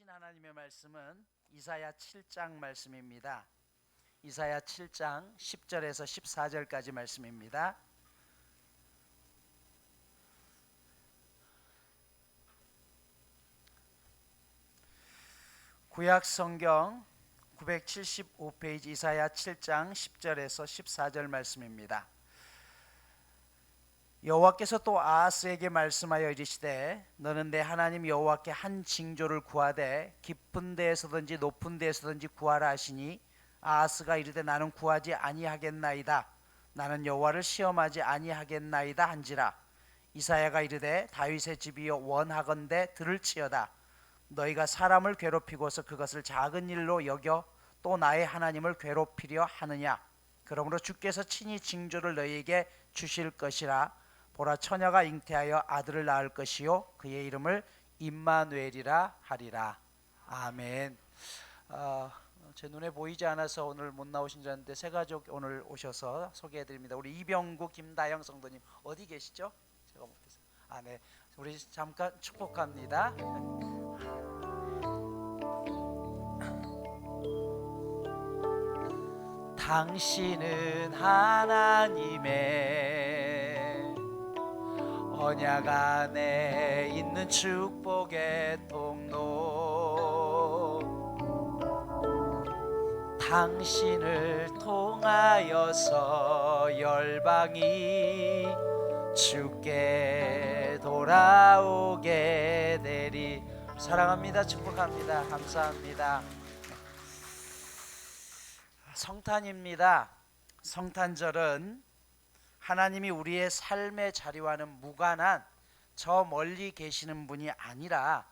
주신 하나님의 말씀은 이사야 7장 말씀입니다. 이사야 7장 10절에서 14절까지 말씀입니다. 구약 성경 975페이지 이사야 7장 10절에서 14절 말씀입니다. 여호와께서 또 아하스에게 말씀하여 이르시되 너는 내 하나님 여호와께 한 징조를 구하되 깊은 데에서든지 높은 데에서든지 구하라 하시니 아하스가 이르되 나는 구하지 아니하겠나이다. 나는 여호와를 시험하지 아니하겠나이다 한지라. 이사야가 이르되 다윗의 집이여 원하건대 들을지어다. 너희가 사람을 괴롭히고서 그것을 작은 일로 여겨 또 나의 하나님을 괴롭히려 하느냐. 그러므로 주께서 친히 징조를 너희에게 주실 것이라. 보라, 처녀가 잉태하여 아들을 낳을 것이요 그의 이름을 임마누엘이라 하리라. 아멘. 제 눈에 보이지 않아서 오늘 못 나오신 줄 알았는데 세 가족 오늘 오셔서 소개해드립니다. 우리 이병구, 김다영 성도님 어디 계시죠? 제가 못해서. 네. 우리 잠깐 축복합니다. 당신은 하나님의 언약 안에 있는 축복의 통로, 당신을 통하여서 열방이 주께 돌아오게 되리. 사랑합니다. 축복합니다. 감사합니다. 성탄입니다. 성탄절은 하나님이 우리의 삶의 자리와는 무관한 저 멀리 계시는 분이 아니라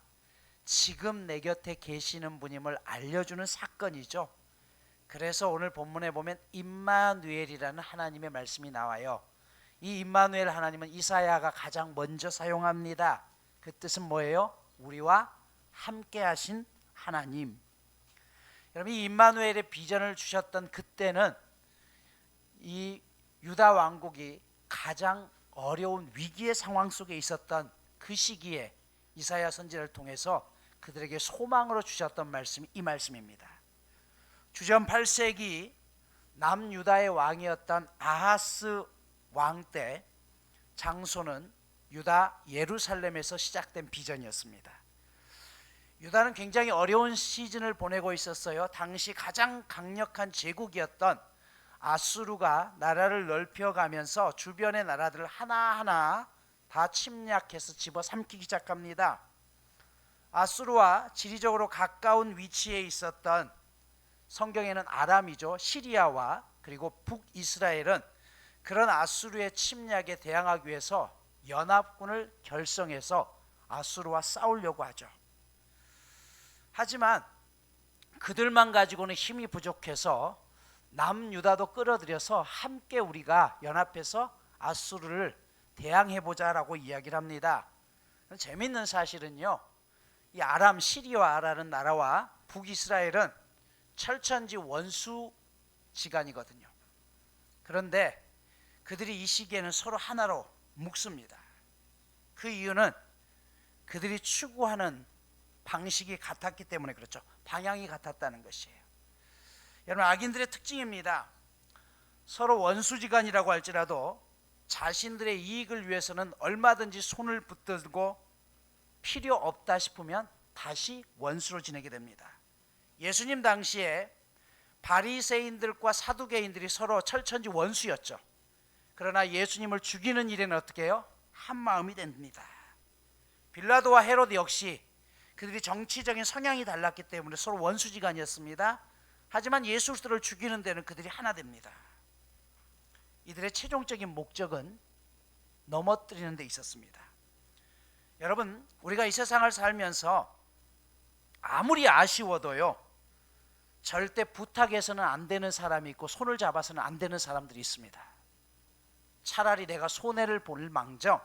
지금 내 곁에 계시는 분임을 알려주는 사건이죠. 그래서 오늘 본문에 보면 임마누엘이라는 하나님의 말씀이 나와요. 이 임마누엘 하나님은 이사야가 가장 먼저 사용합니다. 그 뜻은 뭐예요? 우리와 함께 하신 하나님. 여러분, 이 임마누엘의 비전을 주셨던 그때는 이 유다 왕국이 가장 어려운 위기의 상황 속에 있었던 그 시기에 이사야 선지자를 통해서 그들에게 소망으로 주셨던 말씀이 이 말씀입니다. 주전 8세기 남유다의 왕이었던 아하스 왕 때 장소는 유다 예루살렘에서 시작된 비전이었습니다. 유다는 굉장히 어려운 시즌을 보내고 있었어요. 당시 가장 강력한 제국이었던 아수르가 나라를 넓혀가면서 주변의 나라들을 하나하나 다 침략해서 집어삼키기 시작합니다. 아수르와 지리적으로 가까운 위치에 있었던, 성경에는 아람이죠, 시리아와 그리고 북이스라엘은 그런 아수르의 침략에 대항하기 위해서 연합군을 결성해서 아수르와 싸우려고 하죠. 하지만 그들만 가지고는 힘이 부족해서 남유다도 끌어들여서 함께 우리가 연합해서 아수르를 대항해보자라고 이야기를 합니다. 재밌는 사실은요, 이 아람, 시리아라는 나라와 북이스라엘은 철천지 원수지간이거든요. 그런데 그들이 이 시기에는 서로 하나로 묶습니다. 그 이유는 그들이 추구하는 방식이 같았기 때문에 그렇죠. 방향이 같았다는 것이에요. 여러분, 악인들의 특징입니다. 서로 원수지간이라고 할지라도 자신들의 이익을 위해서는 얼마든지 손을 붙들고 필요 없다 싶으면 다시 원수로 지내게 됩니다. 예수님 당시에 바리새인들과 사두개인들이 서로 철천지 원수였죠. 그러나 예수님을 죽이는 일에는 어떻게 해요? 한 마음이 됩니다. 빌라도와 헤로드 역시 그들이 정치적인 성향이 달랐기 때문에 서로 원수지간이었습니다. 하지만 예수 그리스도를 죽이는 데는 그들이 하나 됩니다. 이들의 최종적인 목적은 넘어뜨리는 데 있었습니다. 여러분, 우리가 이 세상을 살면서 아무리 아쉬워도요, 절대 부탁해서는 안 되는 사람이 있고 손을 잡아서는 안 되는 사람들이 있습니다. 차라리 내가 손해를 볼 망정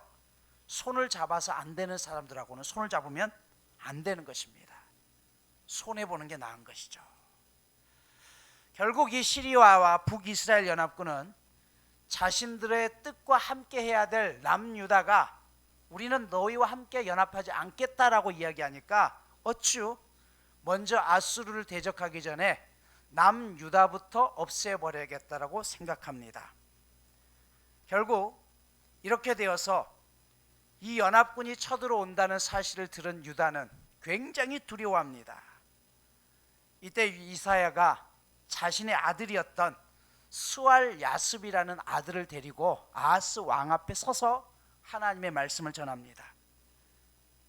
손을 잡아서 안 되는 사람들하고는 손을 잡으면 안 되는 것입니다. 손해보는 게 나은 것이죠. 결국 이 시리아와 북이스라엘 연합군은 자신들의 뜻과 함께 해야 될 남유다가 우리는 너희와 함께 연합하지 않겠다라고 이야기하니까 어쭈 먼저 아수르를 대적하기 전에 남유다부터 없애버려야겠다라고 생각합니다. 결국 이렇게 되어서 이 연합군이 쳐들어온다는 사실을 들은 유다는 굉장히 두려워합니다. 이때 이사야가 자신의 아들이었던 스왈 야습이라는 아들을 데리고 아하스 왕 앞에 서서 하나님의 말씀을 전합니다.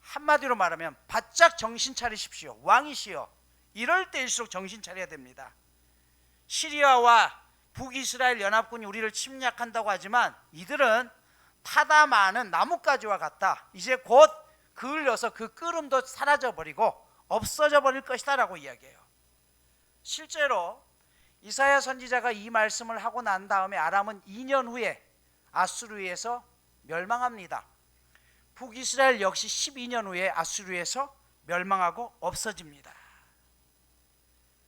한마디로 말하면 바짝 정신 차리십시오. 왕이시여, 이럴 때일수록 정신 차려야 됩니다. 시리아와 북이스라엘 연합군이 우리를 침략한다고 하지만 이들은 타다 많은 나뭇가지와 같다. 이제 곧 그을려서 그 끄름도 사라져버리고 없어져 버릴 것이다 라고 이야기해요. 실제로 이사야 선지자가 이 말씀을 하고 난 다음에 아람은 2년 후에 아수르에서 멸망합니다. 북이스라엘 역시 12년 후에 아수르에서 멸망하고 없어집니다.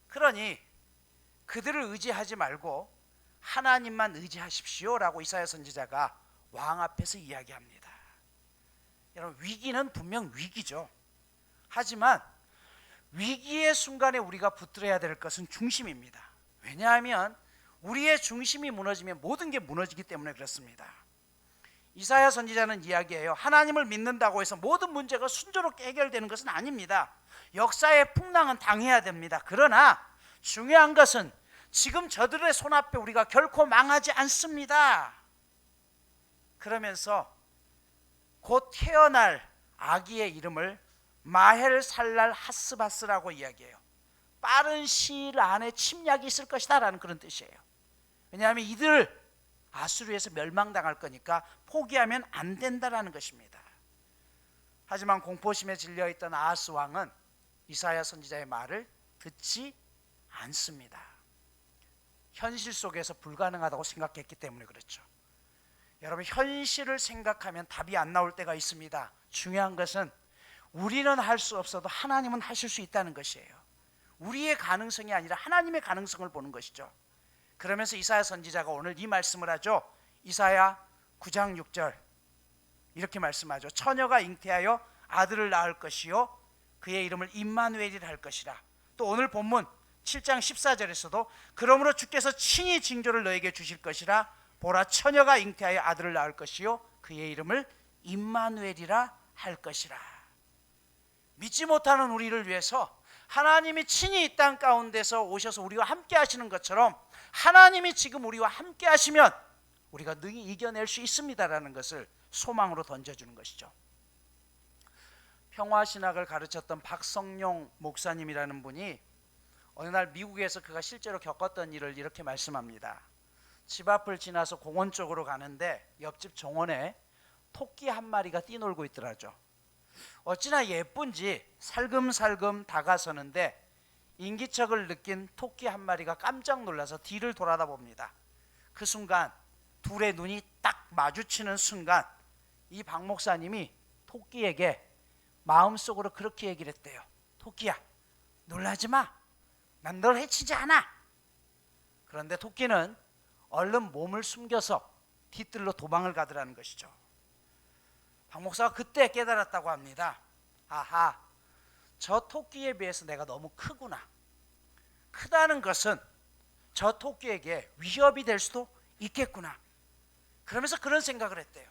그러니 그들을 의지하지 말고 하나님만 의지하십시오라고 이사야 선지자가 왕 앞에서 이야기합니다. 여러분, 위기는 분명 위기죠. 하지만 위기의 순간에 우리가 붙들어야 될 것은 중심입니다. 왜냐하면 우리의 중심이 무너지면 모든 게 무너지기 때문에 그렇습니다. 이사야 선지자는 이야기해요. 하나님을 믿는다고 해서 모든 문제가 순조롭게 해결되는 것은 아닙니다. 역사의 풍랑은 당해야 됩니다. 그러나 중요한 것은 지금 저들의 손앞에 우리가 결코 망하지 않습니다. 그러면서 곧 태어날 아기의 이름을 마헬 살랄 하스바스라고 이야기해요. 빠른 시일 안에 침략이 있을 것이다 라는 그런 뜻이에요. 왜냐하면 이들 아수르에서 멸망당할 거니까 포기하면 안 된다라는 것입니다. 하지만 공포심에 질려있던 아하스 왕은 이사야 선지자의 말을 듣지 않습니다. 현실 속에서 불가능하다고 생각했기 때문에 그렇죠. 여러분, 현실을 생각하면 답이 안 나올 때가 있습니다. 중요한 것은 우리는 할 수 없어도 하나님은 하실 수 있다는 것이에요. 우리의 가능성이 아니라 하나님의 가능성을 보는 것이죠. 그러면서 이사야 선지자가 오늘 이 말씀을 하죠. 이사야 9장 6절 이렇게 말씀하죠. 처녀가 잉태하여 아들을 낳을 것이요 그의 이름을 임마누엘이라 할 것이라. 또 오늘 본문 7장 14절에서도 그러므로 주께서 친히 징조를 너에게 주실 것이라. 보라, 처녀가 잉태하여 아들을 낳을 것이요 그의 이름을 임마누엘이라 할 것이라. 믿지 못하는 우리를 위해서 하나님이 친히 이 땅 가운데서 오셔서 우리와 함께 하시는 것처럼 하나님이 지금 우리와 함께 하시면 우리가 능히 이겨낼 수 있습니다라는 것을 소망으로 던져주는 것이죠. 평화신학을 가르쳤던 박성용 목사님이라는 분이 어느 날 미국에서 그가 실제로 겪었던 일을 이렇게 말씀합니다. 집 앞을 지나서 공원 쪽으로 가는데 옆집 정원에 토끼 한 마리가 뛰놀고 있더라죠. 어찌나 예쁜지 살금살금 다가서는데 인기척을 느낀 토끼 한 마리가 깜짝 놀라서 뒤를 돌아다 봅니다. 그 순간 둘의 눈이 딱 마주치는 순간 이 박 목사님이 토끼에게 마음속으로 그렇게 얘기를 했대요. 토끼야, 놀라지 마. 난 널 해치지 않아. 그런데 토끼는 얼른 몸을 숨겨서 뒤뜰로 도망을 가더라는 것이죠. 박 목사가 그때 깨달았다고 합니다. 아하, 저 토끼에 비해서 내가 너무 크구나. 크다는 것은 저 토끼에게 위협이 될 수도 있겠구나. 그러면서 그런 생각을 했대요.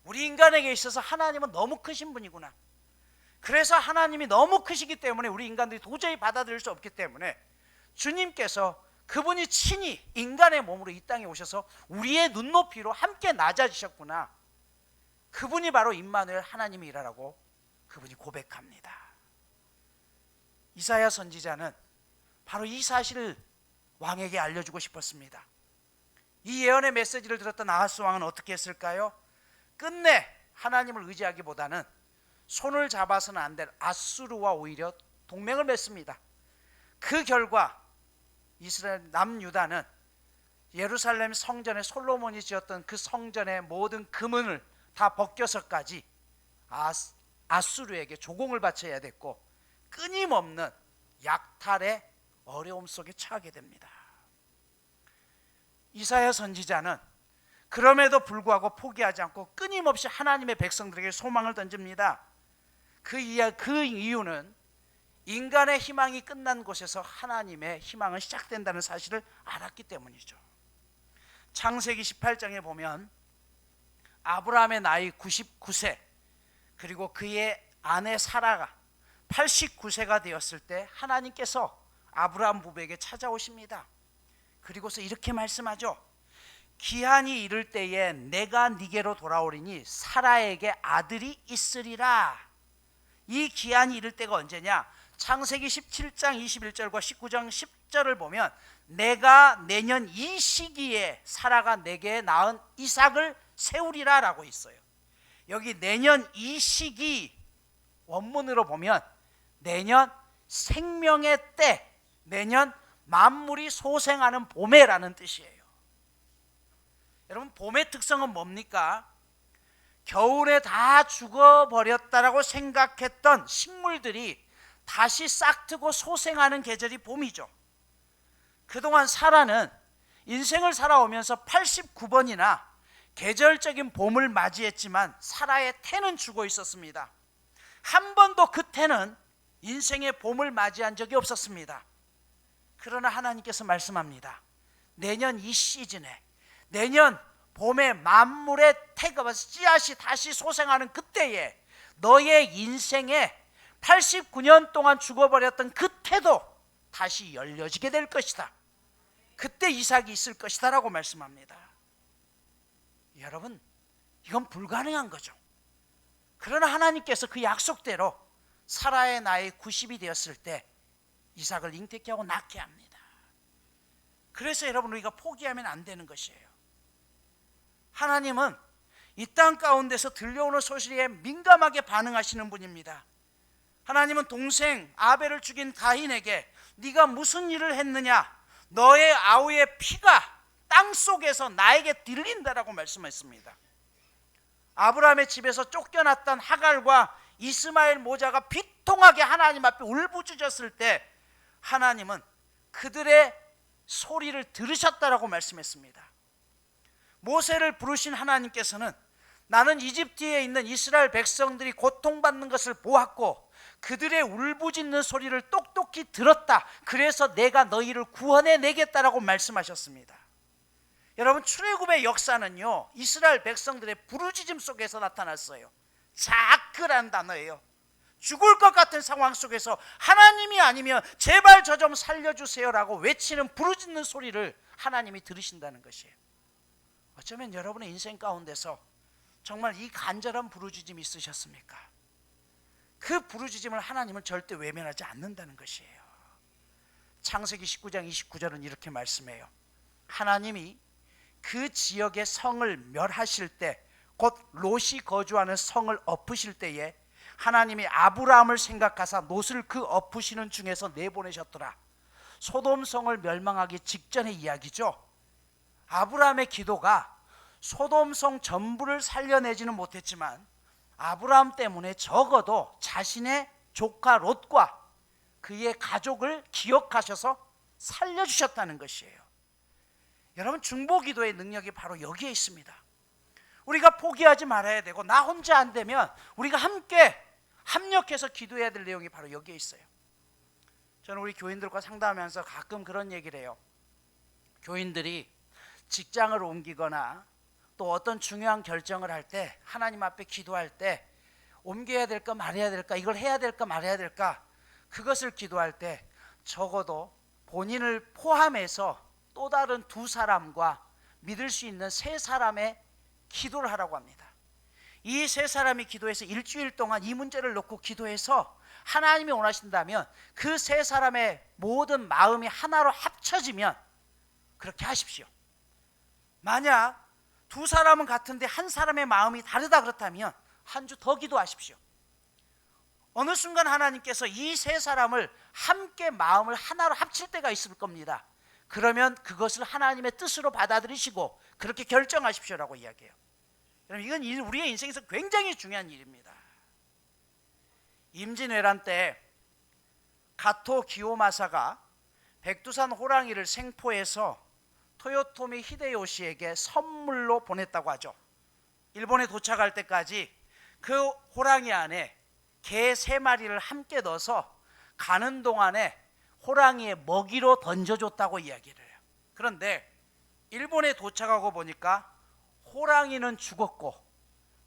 우리 인간에게 있어서 하나님은 너무 크신 분이구나. 그래서 하나님이 너무 크시기 때문에 우리 인간들이 도저히 받아들일 수 없기 때문에 주님께서 그분이 친히 인간의 몸으로 이 땅에 오셔서 우리의 눈높이로 함께 낮아지셨구나. 그분이 바로 임마누엘 하나님이라고 그분이 고백합니다. 이사야 선지자는 바로 이 사실을 왕에게 알려주고 싶었습니다. 이 예언의 메시지를 들었던 아하스 왕은 어떻게 했을까요? 끝내 하나님을 의지하기보다는 손을 잡아서는 안 될 아수르와 오히려 동맹을 맺습니다. 그 결과 이스라엘 남유다는 예루살렘 성전에 솔로몬이 지었던 그 성전의 모든 금은을 다 벗겨서까지 아수르에게 조공을 바쳐야 됐고 끊임없는 약탈의 어려움 속에 처하게 됩니다. 이사야 선지자는 그럼에도 불구하고 포기하지 않고 끊임없이 하나님의 백성들에게 소망을 던집니다. 그 이유는 인간의 희망이 끝난 곳에서 하나님의 희망은 시작된다는 사실을 알았기 때문이죠. 창세기 18장에 보면 아브라함의 나이 99세, 그리고 그의 아내 사라가 89세가 되었을 때 하나님께서 아브라함 부부에게 찾아오십니다. 그리고서 이렇게 말씀하죠. 기한이 이를 때에 내가 네게로 돌아오리니 사라에게 아들이 있으리라. 이 기한이 이를 때가 언제냐? 창세기 17장 21절과 19장 10절을 보면 내가 내년 이 시기에 사라가 내게 낳은 이삭을 세우리라 라고 있어요. 여기 내년 이 시기 원문으로 보면 내년 생명의 때, 내년 만물이 소생하는 봄에라는 뜻이에요. 여러분, 봄의 특성은 뭡니까? 겨울에 다 죽어버렸다라고 생각했던 식물들이 다시 싹트고 소생하는 계절이 봄이죠. 그동안 사라는 인생을 살아오면서 89번이나 계절적인 봄을 맞이했지만 사라의 태는 죽어 있었습니다. 한 번도 그 태는 인생의 봄을 맞이한 적이 없었습니다. 그러나 하나님께서 말씀합니다. 내년 이 시즌에, 내년 봄에 만물의 태가 씨앗이 다시 소생하는 그때에 너의 인생에 89년 동안 죽어버렸던 그 태도 다시 열려지게 될 것이다. 그때 이삭이 있을 것이다 라고 말씀합니다. 여러분, 이건 불가능한 거죠. 그러나 하나님께서 그 약속대로 사라의 나이 90이 되었을 때 이삭을 잉태케 하고 낳게 합니다. 그래서 여러분, 우리가 포기하면 안 되는 것이에요. 하나님은 이 땅 가운데서 들려오는 소식에 민감하게 반응하시는 분입니다. 하나님은 동생 아벨을 죽인 가인에게 네가 무슨 일을 했느냐? 너의 아우의 피가 땅 속에서 나에게 들린다라고 말씀했습니다. 아브라함의 집에서 쫓겨났던 하갈과 이스마엘 모자가 비통하게 하나님 앞에 울부짖었을 때 하나님은 그들의 소리를 들으셨다라고 말씀했습니다. 모세를 부르신 하나님께서는 나는 이집트에 있는 이스라엘 백성들이 고통받는 것을 보았고 그들의 울부짖는 소리를 똑똑히 들었다. 그래서 내가 너희를 구원해 내겠다라고 말씀하셨습니다. 여러분, 출애굽의 역사는요, 이스라엘 백성들의 부르짖음 속에서 나타났어요. 자크라는 단어예요. 죽을 것 같은 상황 속에서 하나님이 아니면 제발 저 좀 살려주세요라고 외치는 부르짖는 소리를 하나님이 들으신다는 것이에요. 어쩌면 여러분의 인생 가운데서 정말 이 간절한 부르짖음이 있으셨습니까? 그 부르짖음을 하나님은 절대 외면하지 않는다는 것이에요. 창세기 19장 29절은 이렇게 말씀해요. 하나님이 그 지역의 성을 멸하실 때, 곧 롯이 거주하는 성을 엎으실 때에 하나님이 아브라함을 생각하사 롯을 그 엎으시는 중에서 내보내셨더라. 소돔성을 멸망하기 직전의 이야기죠. 아브라함의 기도가 소돔성 전부를 살려내지는 못했지만 아브라함 때문에 적어도 자신의 조카 롯과 그의 가족을 기억하셔서 살려주셨다는 것이에요. 여러분, 중보기도의 능력이 바로 여기에 있습니다. 우리가 포기하지 말아야 되고 나 혼자 안 되면 우리가 함께 합력해서 기도해야 될 내용이 바로 여기에 있어요. 저는 우리 교인들과 상담하면서 가끔 그런 얘기를 해요. 교인들이 직장을 옮기거나 또 어떤 중요한 결정을 할 때 하나님 앞에 기도할 때 옮겨야 될까 말해야 될까, 이걸 해야 될까 말해야 될까, 그것을 기도할 때 적어도 본인을 포함해서 또 다른 두 사람과 믿을 수 있는 세 사람의 기도를 하라고 합니다. 이 세 사람이 기도해서 일주일 동안 이 문제를 놓고 기도해서 하나님이 원하신다면 그 세 사람의 모든 마음이 하나로 합쳐지면 그렇게 하십시오. 만약 두 사람은 같은데 한 사람의 마음이 다르다 그렇다면 한 주 더 기도하십시오. 어느 순간 하나님께서 이 세 사람을 함께 마음을 하나로 합칠 때가 있을 겁니다. 그러면 그것을 하나님의 뜻으로 받아들이시고 그렇게 결정하십시오라고 이야기해요. 이건 우리의 인생에서 굉장히 중요한 일입니다. 임진왜란 때 가토 기요마사가 백두산 호랑이를 생포해서 토요토미 히데요시에게 선물로 보냈다고 하죠. 일본에 도착할 때까지 그 호랑이 안에 개 3마리를 함께 넣어서 가는 동안에 호랑이의 먹이로 던져줬다고 이야기를 해요. 그런데 일본에 도착하고 보니까 호랑이는 죽었고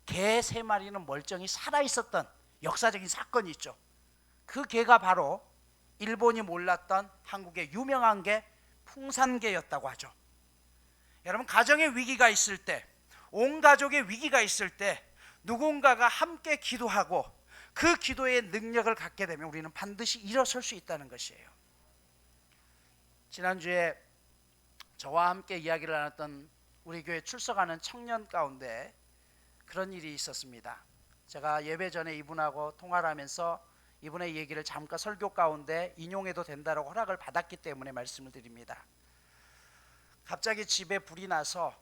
개 3마리는 멀쩡히 살아있었던 역사적인 사건이 있죠. 그 개가 바로 일본이 몰랐던 한국의 유명한 개 풍산개였다고 하죠. 여러분, 가정의 위기가 있을 때, 온 가족의 위기가 있을 때 누군가가 함께 기도하고 그 기도의 능력을 갖게 되면 우리는 반드시 일어설 수 있다는 것이에요. 지난주에 저와 함께 이야기를 나눴던 우리 교회 출석하는 청년 가운데 그런 일이 있었습니다. 제가 예배 전에 이분하고 통화를 하면서 이분의 얘기를 잠깐 설교 가운데 인용해도 된다고 허락을 받았기 때문에 말씀을 드립니다. 갑자기 집에 불이 나서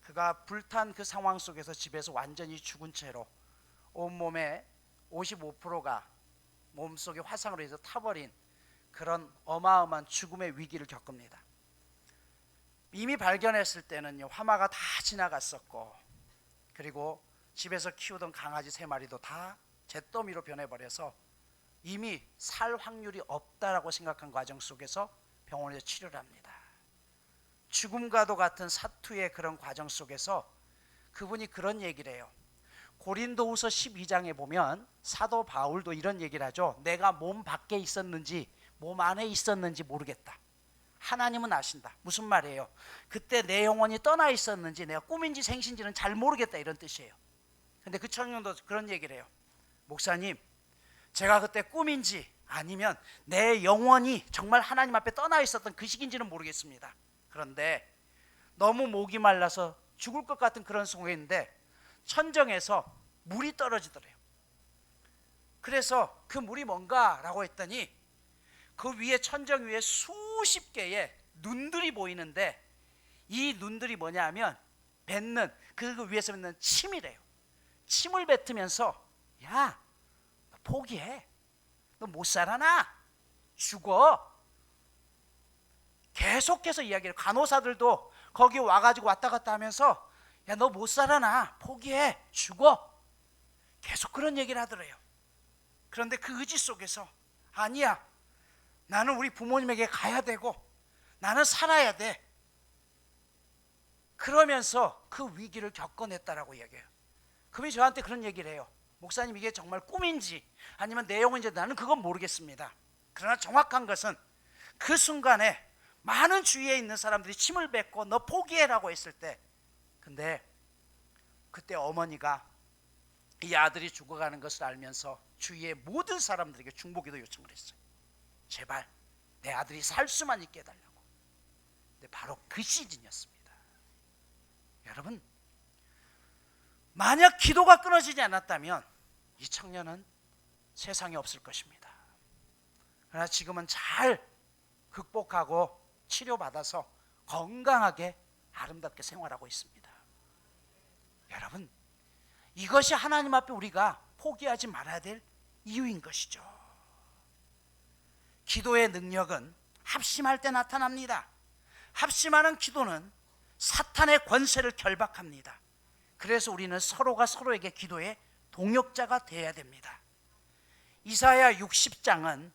그가 불탄 그 상황 속에서 집에서 완전히 죽은 채로 온몸에 55%가 몸속에 화상으로 해서 타버린 그런 어마어마한 죽음의 위기를 겪습니다. 이미 발견했을 때는요, 화마가 다 지나갔었고, 그리고 집에서 키우던 강아지 3마리도 다 잿더미로 변해버려서 이미 살 확률이 없다라고 생각한 과정 속에서 병원에서 치료를 합니다. 죽음과도 같은 사투의 그런 과정 속에서 그분이 그런 얘기를 해요. 고린도후서 12장에 보면 사도 바울도 이런 얘기를 하죠. 내가 몸 밖에 있었는지 몸 안에 있었는지 모르겠다. 하나님은 아신다. 무슨 말이에요? 그때 내 영혼이 떠나 있었는지 내가 꿈인지 생신지는 잘 모르겠다, 이런 뜻이에요. 근데 그 청년도 그런 얘기를 해요. 목사님, 제가 그때 꿈인지 아니면 내 영혼이 정말 하나님 앞에 떠나 있었던 그 시기인지는 모르겠습니다. 그런데 너무 목이 말라서 죽을 것 같은 그런 상황인데 천정에서 물이 떨어지더래요. 그래서 그 물이 뭔가라고 했더니 그 위에, 천정 위에 수십 개의 눈들이 보이는데 이 눈들이 뭐냐 하면 뱉는, 그 위에서 뱉는 침이래요. 침을 뱉으면서 야, 너 포기해. 너 못 살아나. 죽어. 계속해서 이야기를, 간호사들도 거기 와가지고 왔다 갔다 하면서 야, 너 못 살아나. 포기해. 죽어. 계속 그런 얘기를 하더래요. 그런데 그 의지 속에서 아니야, 나는 우리 부모님에게 가야 되고 나는 살아야 돼. 그러면서 그 위기를 겪어냈다라고 이야기해요. 그분이 저한테 그런 얘기를 해요. 목사님, 이게 정말 꿈인지 아니면 내용인지 나는 그건 모르겠습니다. 그러나 정확한 것은 그 순간에 많은 주위에 있는 사람들이 침을 뱉고 너 포기해라고 했을 때, 근데 그때 어머니가 이 아들이 죽어가는 것을 알면서 주위의 모든 사람들에게 중보기도 요청을 했어요. 제발 내 아들이 살 수만 있게 해달라고. 근데 바로 그 시즌이었습니다. 여러분, 만약 기도가 끊어지지 않았다면 이 청년은 세상에 없을 것입니다. 그러나 지금은 잘 극복하고 치료받아서 건강하게 아름답게 생활하고 있습니다. 여러분, 이것이 하나님 앞에 우리가 포기하지 말아야 될 이유인 것이죠. 기도의 능력은 합심할 때 나타납니다. 합심하는 기도는 사탄의 권세를 결박합니다. 그래서 우리는 서로가 서로에게 기도의 동역자가 되어야 됩니다. 이사야 60장은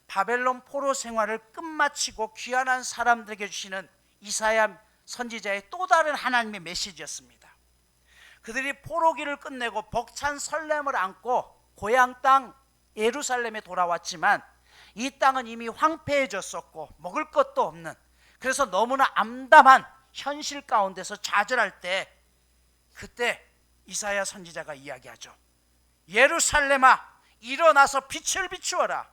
바벨론 포로 생활을 끝마치고 귀환한 사람들에게 주시는 이사야 선지자의 또 다른 하나님의 메시지였습니다. 그들이 포로기를 끝내고 벅찬 설렘을 안고 고향 땅 예루살렘에 돌아왔지만 이 땅은 이미 황폐해졌었고 먹을 것도 없는, 그래서 너무나 암담한 현실 가운데서 좌절할 때, 그때 이사야 선지자가 이야기하죠. 예루살렘아, 일어나서 빛을 비추어라.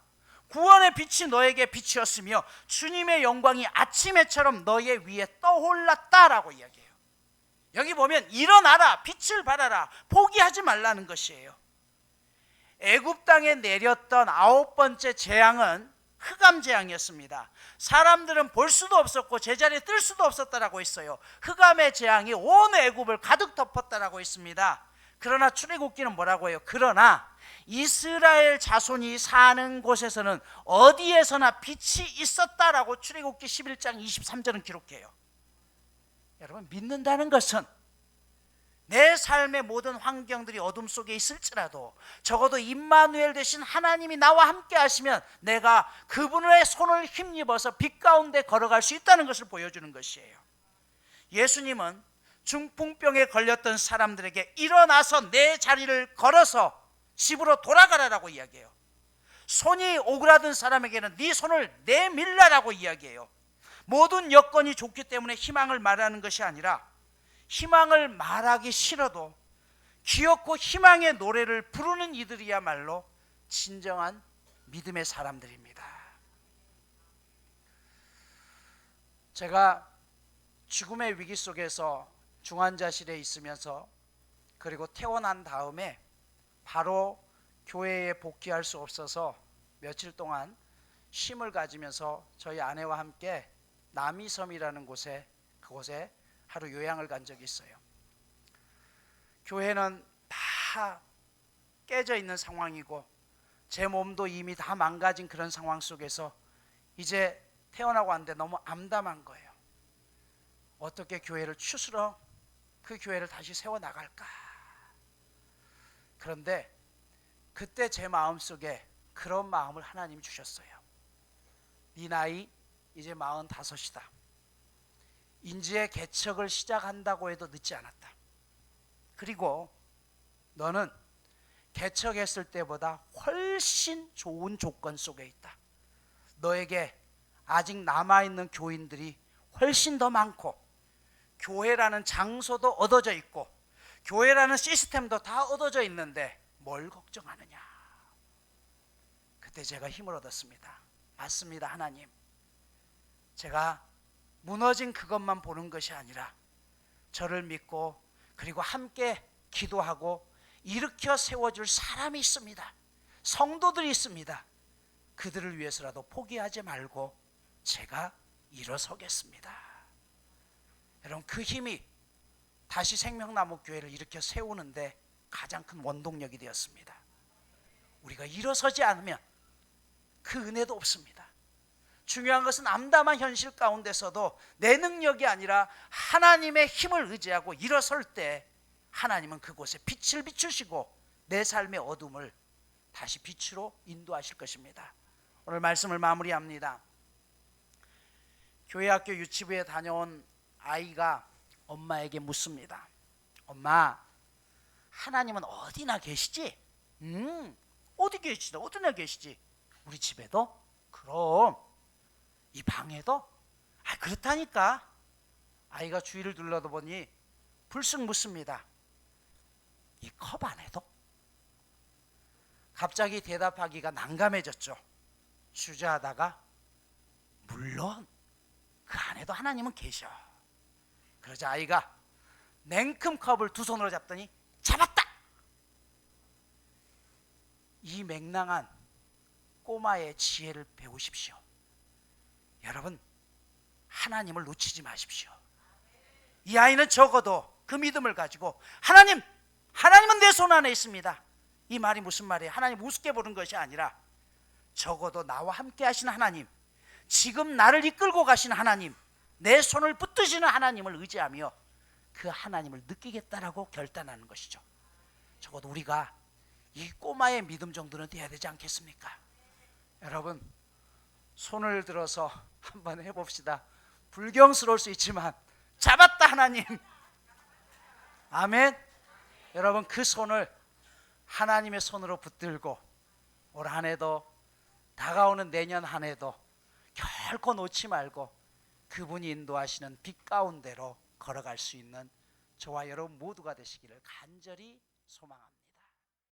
구원의 빛이 너에게 빛이었으며 주님의 영광이 아침 해처럼 너의 위에 떠올랐다라고 이야기해요. 여기 보면 일어나라, 빛을 발하라, 포기하지 말라는 것이에요. 애굽 땅에 내렸던 9번째 재앙은 흑암 재앙이었습니다. 사람들은 볼 수도 없었고 제자리에 뜰 수도 없었다라고 했어요. 흑암의 재앙이 온 애굽을 가득 덮었다라고 했습니다. 그러나 출애굽기는 뭐라고 해요? 그러나 이스라엘 자손이 사는 곳에서는 어디에서나 빛이 있었다라고 출애굽기 11장 23절은 기록해요. 여러분, 믿는다는 것은 내 삶의 모든 환경들이 어둠 속에 있을지라도 적어도 임마누엘 되신 하나님이 나와 함께 하시면 내가 그분의 손을 힘입어서 빛 가운데 걸어갈 수 있다는 것을 보여주는 것이에요. 예수님은 중풍병에 걸렸던 사람들에게 일어나서 내 자리를 걸어서 집으로 돌아가라라고 이야기해요. 손이 오그라든 사람에게는 네 손을 내밀라라고 이야기해요. 모든 여건이 좋기 때문에 희망을 말하는 것이 아니라 희망을 말하기 싫어도 귀엽고 희망의 노래를 부르는 이들이야말로 진정한 믿음의 사람들입니다. 제가 죽음의 위기 속에서 중환자실에 있으면서 그리고 퇴원한 다음에 바로 교회에 복귀할 수 없어서 며칠 동안 쉼을 가지면서 저희 아내와 함께 남이섬이라는 그곳에 하루 요양을 간 적이 있어요. 교회는 다 깨져 있는 상황이고 제 몸도 이미 다 망가진 그런 상황 속에서 이제 태어나고 왔는데 너무 암담한 거예요. 어떻게 교회를 추스러 그 교회를 다시 세워나갈까. 그런데 그때 제 마음속에 그런 마음을 하나님이 주셨어요. 네 나이 이제 45이다. 인지의 개척을 시작한다고 해도 늦지 않았다. 그리고 너는 개척했을 때보다 훨씬 좋은 조건 속에 있다. 너에게 아직 남아있는 교인들이 훨씬 더 많고 교회라는 장소도 얻어져 있고 교회라는 시스템도 다 얻어져 있는데 뭘 걱정하느냐. 그때 제가 힘을 얻었습니다. 맞습니다, 하나님. 제가 무너진 그것만 보는 것이 아니라 저를 믿고 그리고 함께 기도하고 일으켜 세워줄 사람이 있습니다. 성도들이 있습니다. 그들을 위해서라도 포기하지 말고 제가 일어서겠습니다. 여러분, 그 힘이 다시 생명나무 교회를 일으켜 세우는데 가장 큰 원동력이 되었습니다. 우리가 일어서지 않으면 그 은혜도 없습니다. 중요한 것은 암담한 현실 가운데서도 내 능력이 아니라 하나님의 힘을 의지하고 일어설 때 하나님은 그곳에 빛을 비추시고 내 삶의 어둠을 다시 빛으로 인도하실 것입니다. 오늘 말씀을 마무리합니다. 교회학교 유치부에 다녀온 아이가 엄마에게 묻습니다. 엄마, 하나님은 어디나 계시지? 어디 계시지? 어디나 계시지? 우리 집에도? 그럼 이 방에도? 그렇다니까. 아이가 주위를 둘러보니 불쑥 묻습니다. 이 컵 안에도? 갑자기 대답하기가 난감해졌죠. 주저하다가 물론 그 안에도 하나님은 계셔. 그러자 아이가 냉큼 컵을 두 손으로 잡더니 잡았다. 이 맹랑한 꼬마의 지혜를 배우십시오. 여러분, 하나님을 놓치지 마십시오. 이 아이는 적어도 그 믿음을 가지고 하나님은 내 손 안에 있습니다. 이 말이 무슨 말이에요? 하나님 우습게 보는 것이 아니라 적어도 나와 함께 하신 하나님, 지금 나를 이끌고 가신 하나님, 내 손을 붙드시는 하나님을 의지하며 그 하나님을 느끼겠다라고 결단하는 것이죠. 적어도 우리가 이 꼬마의 믿음 정도는 돼야 되지 않겠습니까? 여러분, 손을 들어서 한번 해봅시다. 불경스러울 수 있지만 잡았다 하나님. 아멘. 여러분, 그 손을 하나님의 손으로 붙들고 올 한 해도 다가오는 내년 한 해도 결코 놓지 말고 그분이 인도하시는 빛 가운데로 걸어갈 수 있는 저와 여러분 모두가 되시기를 간절히 소망합니다.